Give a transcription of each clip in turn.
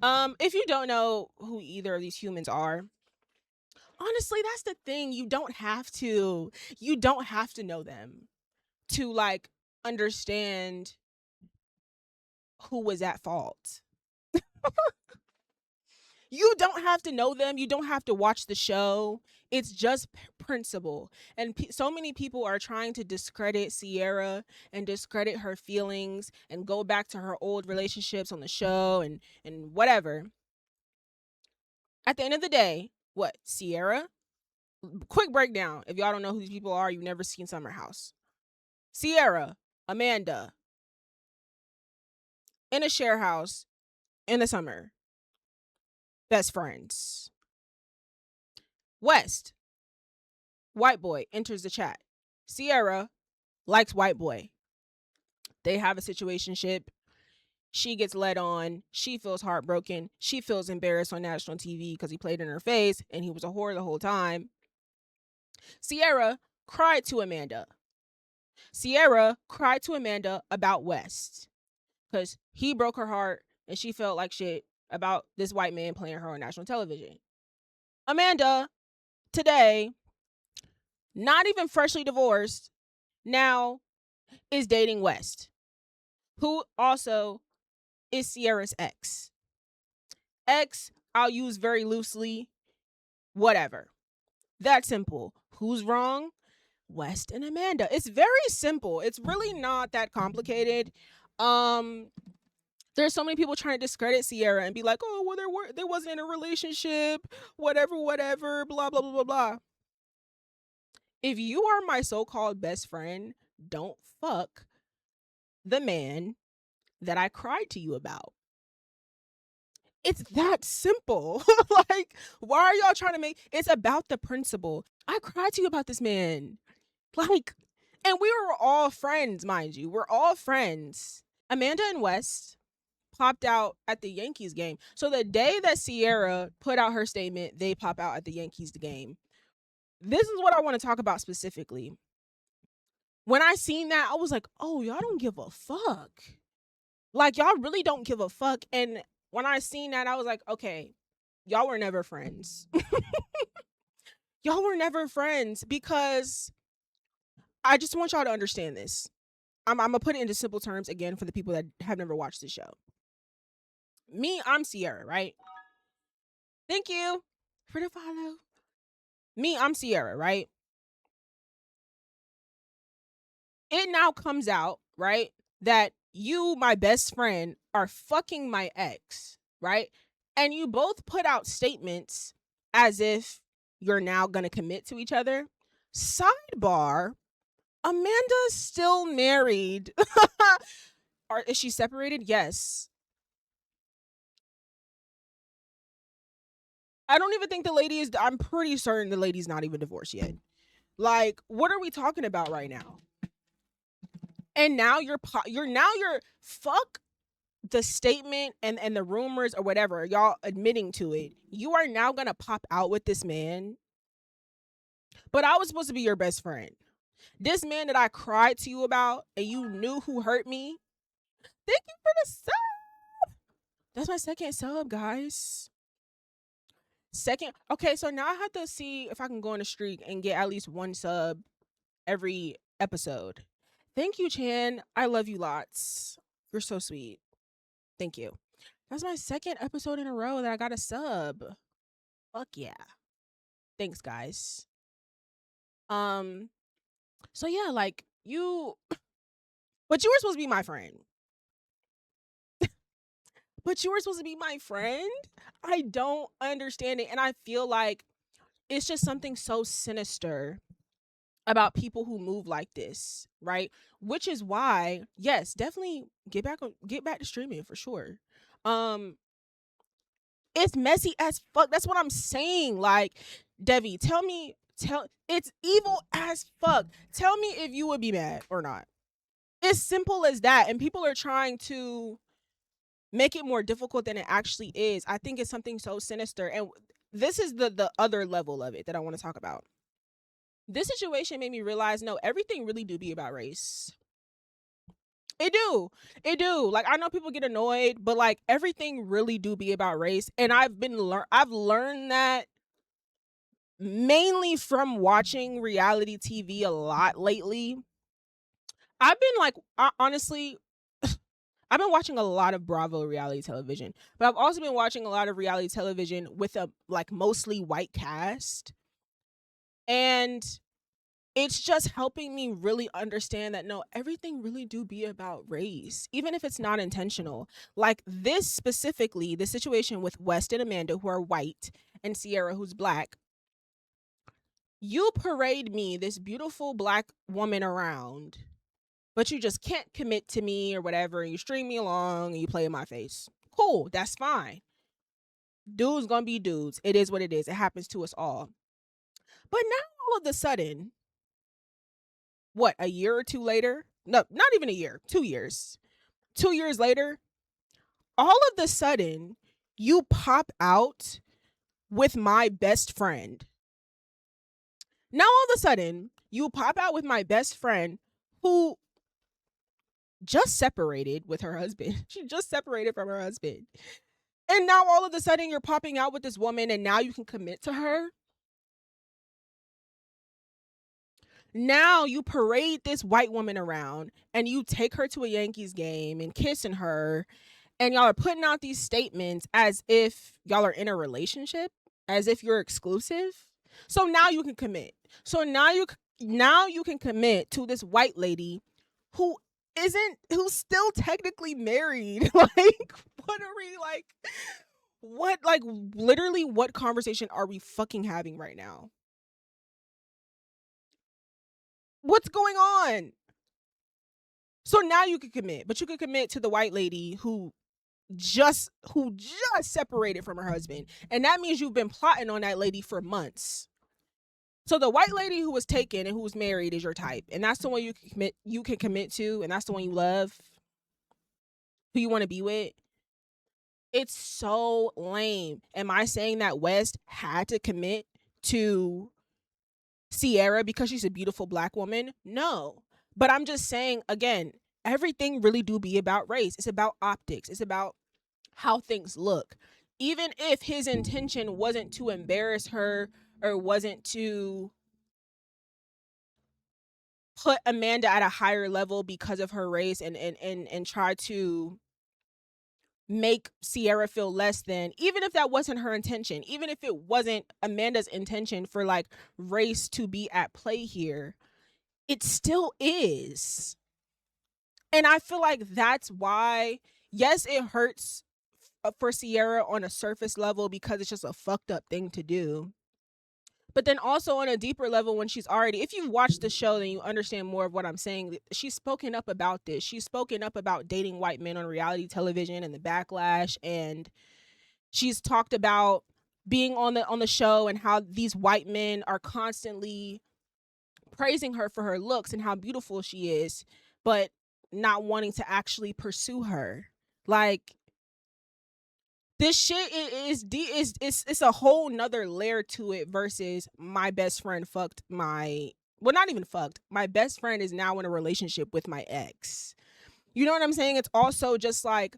If you don't know who either of these humans are, honestly, that's the thing. You don't have to know them to like understand who was at fault. You don't have to know them. You don't have to watch the show. It's just principle. And so many people are trying to discredit Ciara and discredit her feelings and go back to her old relationships on the show and whatever. At the end of the day, what? Ciara? Quick breakdown. If y'all don't know who these people are, you've never seen Summer House. Ciara, Amanda, in a share house in the summer. Best friends. West, white boy, enters the chat. Ciara likes white boy. They have a situationship. She gets led on. She feels heartbroken. She feels embarrassed on national TV because he played in her face and he was a whore the whole time. Ciara cried to Amanda. Ciara cried to Amanda about West because he broke her heart and she felt like shit about this white man playing her on national television. Amanda, today, not even freshly divorced, now is dating West, who also is Ciara's ex. Ex, I'll use very loosely, whatever. That's simple. Who's wrong? West and Amanda. It's very simple. It's really not that complicated. Um there's so many people trying to discredit Ciara and be like, "Oh, well there wasn't in a relationship, whatever, blah blah blah blah blah." If you are my so-called best friend, don't fuck the man that I cried to you about. It's that simple. Like, why are y'all trying to make it's about the principle? I cried to you about this man. Like, and we were all friends, mind you. We're all friends. Amanda and West popped out at the Yankees game. So the day that Ciara put out her statement, they pop out at the Yankees game. This is what I want to talk about specifically. When I seen that, I was like, "Oh, y'all don't give a fuck." Like, y'all really don't give a fuck. And when I seen that, I was like, "Okay, y'all were never friends." Y'all were never friends because I just want y'all to understand this. I'm gonna put it into simple terms again for the people that have never watched the show. Me, I'm Ciara, right? Thank you for the follow. Me, I'm Ciara, right? It now comes out, right, that you, my best friend, are fucking my ex, right? And you both put out statements as if you're now gonna commit to each other. Sidebar, Amanda's still married. Is she separated? Yes. I don't even think the lady is. I'm pretty certain the lady's not even divorced yet. Like, what are we talking about right now? And now you're fuck the statement and the rumors or whatever y'all admitting to it. You are now gonna pop out with this man. But I was supposed to be your best friend. This man that I cried to you about and you knew who hurt me. Thank you for the sub. That's my second sub, guys. Second. Okay, so now I have to see if I can go on a streak and get at least one sub every episode. Thank you, Chan. I love you lots. You're so sweet. Thank you. That's my second episode in a row that I got a sub. Fuck yeah. Thanks, guys. Um, so yeah, like you but you were supposed to be my friend. But you were supposed to be my friend? I don't understand it. And I feel like it's just something so sinister about people who move like this, right? Which is why, yes, definitely get back to streaming for sure. Um, it's messy as fuck. That's what I'm saying. Like, Devi, tell it's evil as fuck. Tell me if you would be mad or not. It's simple as that. And people are trying to make it more difficult than it actually is. I think it's something so sinister. And this is the other level of it that I want to talk about. This situation made me realize no, everything really do be about race. It do. It do. Like I know people get annoyed, but like everything really do be about race. And I've learned that mainly from watching reality TV a lot lately. I've been like honestly, I've been watching a lot of Bravo reality television, but I've also been watching a lot of reality television with a like mostly white cast. And it's just helping me really understand that no, everything really do be about race, even if it's not intentional. Like this specifically, the situation with West and Amanda, who are white, and Ciara, who's black. You parade me, this beautiful black woman, around, but you just can't commit to me or whatever. And you string me along and you play in my face. Cool, that's fine. Dudes gonna be dudes. It is what it is. It happens to us all. But now all of a sudden, what, a year or two later? No, not even a year, 2 years. 2 years later, all of a sudden, you pop out with my best friend. Now all of a sudden, you pop out with my best friend who just separated with her husband. She just separated from her husband. And now all of a sudden you're popping out with this woman and now you can commit to her. Now you parade this white woman around and you take her to a Yankees game and kissing her, and y'all are putting out these statements as if y'all are in a relationship, as if you're exclusive. So now you can commit. So now you can commit to this white lady who who's still technically married. Like what are we like what like literally what conversation are we fucking having right now? What's going on? So now you can commit, but you could commit to the white lady who just separated from her husband. And that means you've been plotting on that lady for months. So the white lady who was taken and who was married is your type. And that's the one you can commit to, and that's the one you love, who you want to be with. It's so lame. Am I saying that West had to commit to Ciara because she's a beautiful black woman? No. But I'm just saying again, everything really do be about race. It's about optics. It's about how things look. Even if his intention wasn't to embarrass her or wasn't to put Amanda at a higher level because of her race and try to make Ciara feel less than, even if that wasn't her intention, even if it wasn't Amanda's intention for like race to be at play here, it still is. And I feel like that's why, yes, it hurts for Ciara on a surface level because it's just a fucked up thing to do. But then also on a deeper level, when she's already, if you've watched the show, then you understand more of what I'm saying. She's spoken up about this. She's spoken up about dating white men on reality television and the backlash. And she's talked about being on the show and how these white men are constantly praising her for her looks and how beautiful she is, but not wanting to actually pursue her. Like this shit is a whole nother layer to it versus my best friend fucked my, well, not even fucked. My best friend is now in a relationship with my ex. You know what I'm saying? It's also just like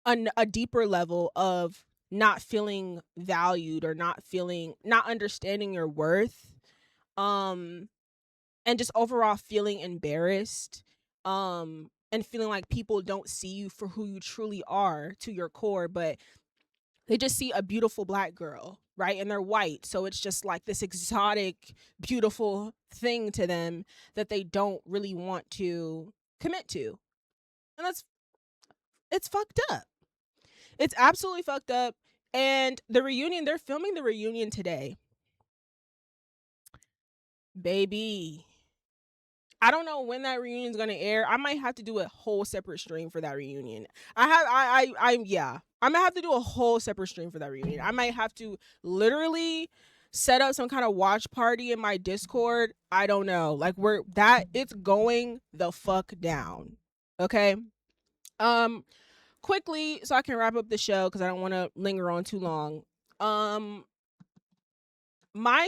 a deeper level of not feeling valued or not understanding your worth. Um and just overall feeling embarrassed, and feeling like people don't see you for who you truly are to your core, but they just see a beautiful black girl, right? And they're white. So it's just like this exotic, beautiful thing to them that they don't really want to commit to. And it's fucked up. It's absolutely fucked up. And the reunion, they're filming the reunion today. Baby. I don't know when that reunion is gonna air. I might have to do a whole separate stream for that reunion. Yeah. I'm gonna have to do a whole separate stream for that reunion. I might have to literally set up some kind of watch party in my Discord. I don't know. Like it's going the fuck down. Okay. Um quickly so I can wrap up the show because I don't want to linger on too long. Um my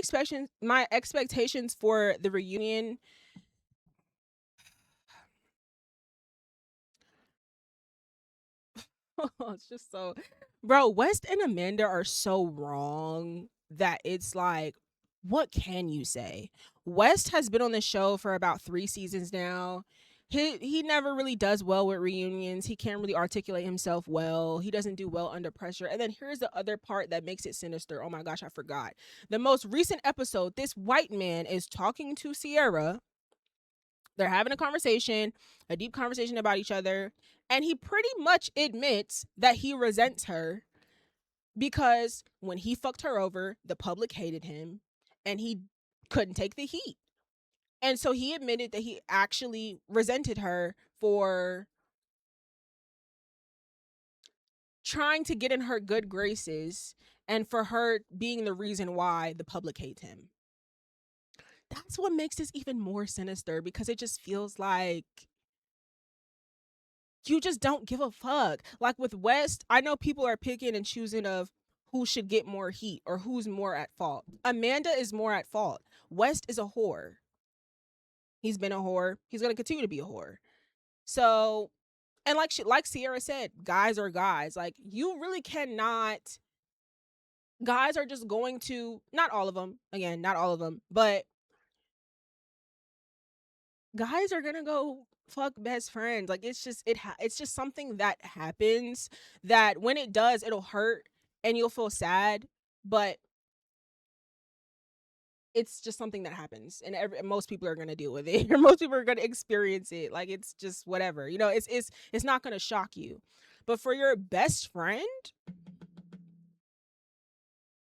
expectations for the reunion, It's just so, bro. West and Amanda are so wrong that it's like, what can you say? West has been on the show for about 3 seasons now. He never really does well with reunions. He can't really articulate himself well. He doesn't do well under pressure. And then here's the other part that makes it sinister. Oh my gosh, I forgot. The most recent episode, this white man is talking to Ciara. They're having a conversation, a deep conversation about each other, and he pretty much admits that he resents her because when he fucked her over, the public hated him and he couldn't take the heat. And so he admitted that he actually resented her for trying to get in her good graces and for her being the reason why the public hates him. That's what makes this even more sinister because it just feels like you just don't give a fuck. Like with West, I know people are picking and choosing of who should get more heat or who's more at fault. Amanda is more at fault. West is a whore. He's been a whore. He's gonna continue to be a whore. So, and like Ciara said, guys are guys. Like you really cannot. Guys are just going to, not all of them. Again, not all of them, but guys are gonna go fuck best friends. Like it's just it's just something that happens that when it does, it'll hurt and you'll feel sad, but it's just something that happens and most people are gonna deal with it or most people are gonna experience it. Like it's just whatever, it's not gonna shock you. But for your best friend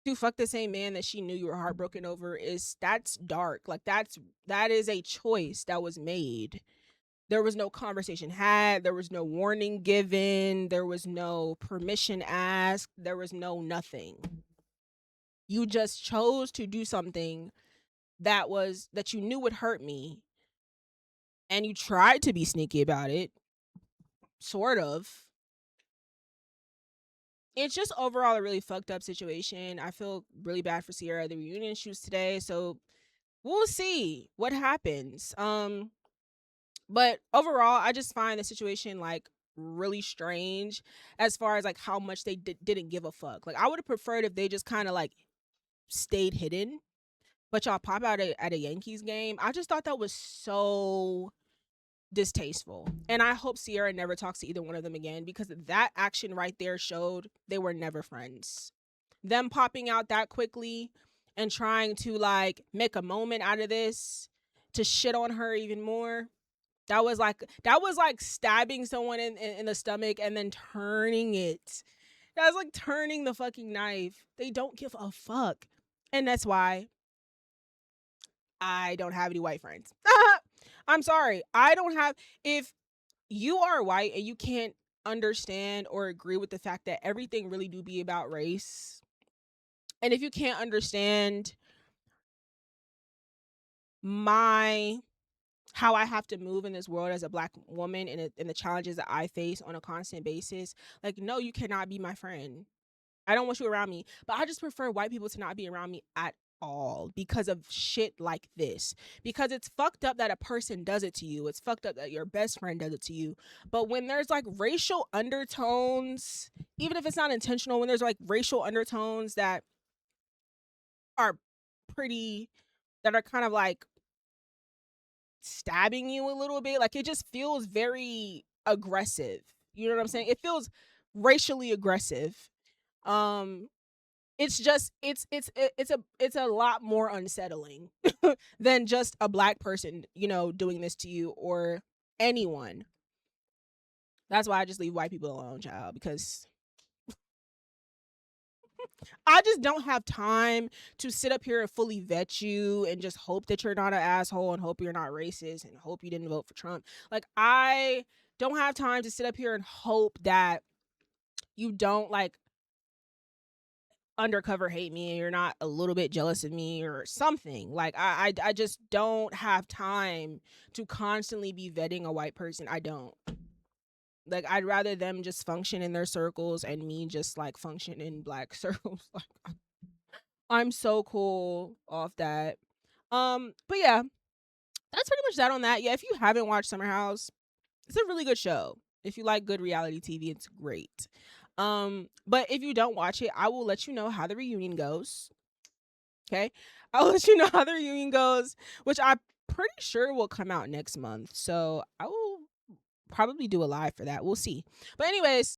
to fuck the same man that she knew you were heartbroken over, that's dark. Like that is a choice that was made. There was no conversation had, there was no warning given, there was no permission asked, there was no nothing. You just chose to do something that you knew would hurt me, and you tried to be sneaky about it, sort of. It's just overall a really fucked up situation. I feel really bad for Ciara. The reunion shoots today, so we'll see what happens. But overall, I just find the situation like really strange as far as like how much they didn't give a fuck. Like I would have preferred if they just kind of like stayed hidden, but y'all pop out at a Yankees game. I just thought that was so distasteful. And I hope Ciara never talks to either one of them again because that action right there showed they were never friends. Them popping out that quickly and trying to like make a moment out of this to shit on her even more. That was like stabbing someone in the stomach and then turning it. That was like turning the fucking knife. They don't give a fuck. And that's why I don't have any white friends. I'm sorry. I don't have, if you are white and you can't understand or agree with the fact that everything really do be about race, and if you can't understand my how I have to move in this world as a black woman and the challenges that I face on a constant basis, like no, you cannot be my friend. I don't want you around me. But I just prefer white people to not be around me at all because of shit like this. Because it's fucked up that a person does it to you. It's fucked up that your best friend does it to you. But when there's like racial undertones, even if it's not intentional, when there's like racial undertones that are pretty, that are kind of like stabbing you a little bit, like it just feels very aggressive. You know what I'm saying? It feels racially aggressive. Um it's just it's a lot more unsettling than just a black person, doing this to you or anyone. That's why I just leave white people alone, child, because I just don't have time to sit up here and fully vet you and just hope that you're not an asshole and hope you're not racist and hope you didn't vote for Trump. Like I don't have time to sit up here and hope that you don't like undercover hate me and you're not a little bit jealous of me or something. Like I just don't have time to constantly be vetting a white person. I don't. Like I'd rather them just function in their circles and me just like function in black circles. Like I'm so cool off that. But yeah, that's pretty much that on that. Yeah, if you haven't watched Summer House, it's a really good show. If you like good reality TV, it's great. But if you don't watch it, I will let you know how the reunion goes. Okay. I'll let you know how the reunion goes, which I'm pretty sure will come out next month. So I will probably do a live for that. We'll see. But anyways,